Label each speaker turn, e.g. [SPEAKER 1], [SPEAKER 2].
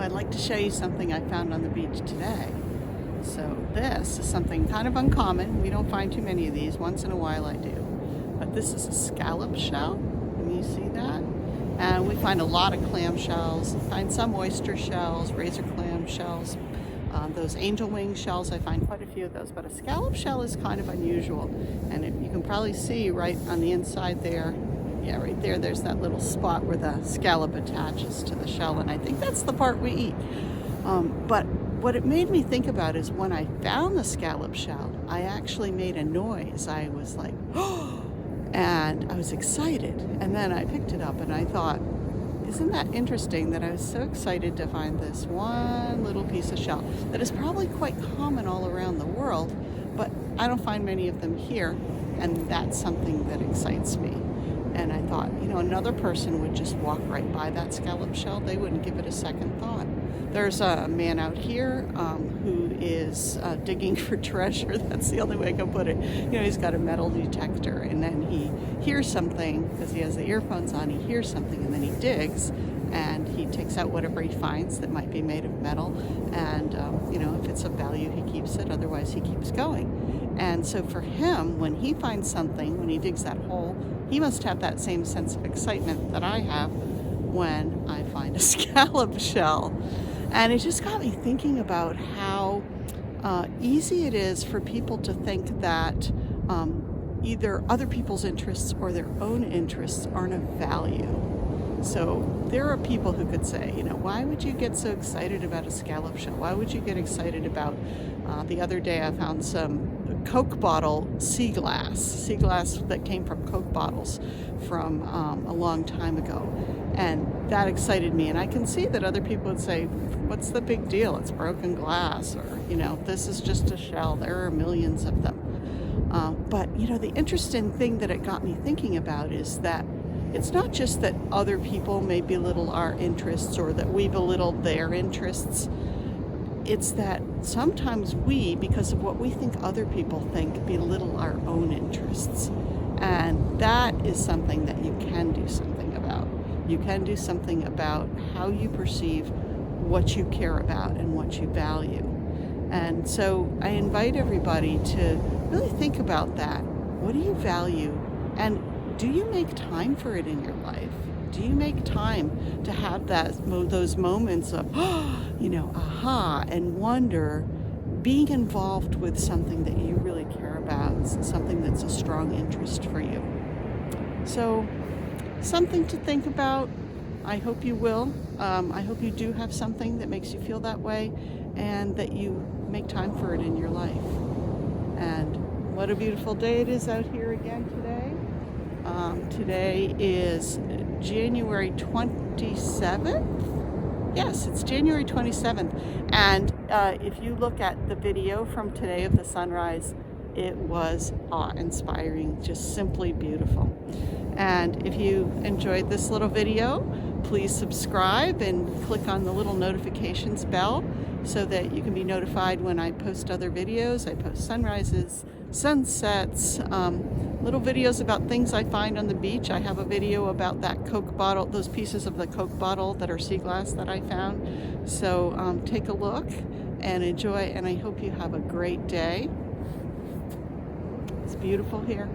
[SPEAKER 1] I'd like to show you something I found on the beach today. So this is something kind of uncommon. We don't find too many of these. Once in a while I do. But this is a scallop shell. Can you see that? And we find a lot of clam shells. We find some oyster shells, razor clam shells. Those angel wing shells, I find quite a few of those. But a scallop shell is kind of unusual. And you can probably see right on the inside there. Yeah, right there, there's that little spot where the scallop attaches to the shell, and I think that's the part we eat. But what it made me think about is when I found the scallop shell, I actually made a noise. I was like, oh, and I was excited. And then I picked it up and I thought, isn't that interesting that I was so excited to find this one little piece of shell that is probably quite common all around the world, but I don't find many of them here, and that's something that excites me. And I thought, another person would just walk right by that scallop shell. They wouldn't give it a second thought. There's a man out here who is digging for treasure. That's the only way I can put it. He's got a metal detector, and then he hears something because he has the earphones on. He hears something, and then he digs, and he takes out whatever he finds that might be made of metal. And if it's of value, he keeps it. Otherwise, he keeps going. And so for him, when he finds something, when he digs that hole, he must have that same sense of excitement that I have when I find a scallop shell. And it just got me thinking about how easy it is for people to think that either other people's interests or their own interests aren't of value. So there are people who could say, why would you get so excited about a scallop shell? Why would you get excited about, the other day I found some Coke bottle sea glass that came from Coke bottles from a long time ago. And that excited me. And I can see that other people would say, what's the big deal? It's broken glass, or, this is just a shell. There are millions of them. But the interesting thing that it got me thinking about is that it's not just that other people may belittle our interests or that we belittle their interests. It's that sometimes we, because of what we think other people think, belittle our own interests. And that is something that you can do something about. You can do something about how you perceive what you care about and what you value. And so I invite everybody to really think about that. What do you value? And do you make time for it in your life? Do you make time to have those moments of, aha, and wonder, being involved with something that you really care about, something that's a strong interest for you? So, something to think about. I hope you will. I hope you do have something that makes you feel that way, and that you make time for it in your life. And what a beautiful day it is out here again today. Today is January 27th. Yes, it's January 27th. And if you look at the video from today of the sunrise, it was awe-inspiring, just simply beautiful. And if you enjoyed this little video, please subscribe and click on the little notifications bell so that you can be notified when I post other videos. I post sunrises, sunsets, little videos about things I find on the beach. I have a video about that Coke bottle, those pieces of the Coke bottle that are sea glass that I found. So take a look and enjoy, and I hope you have a great day. It's beautiful here.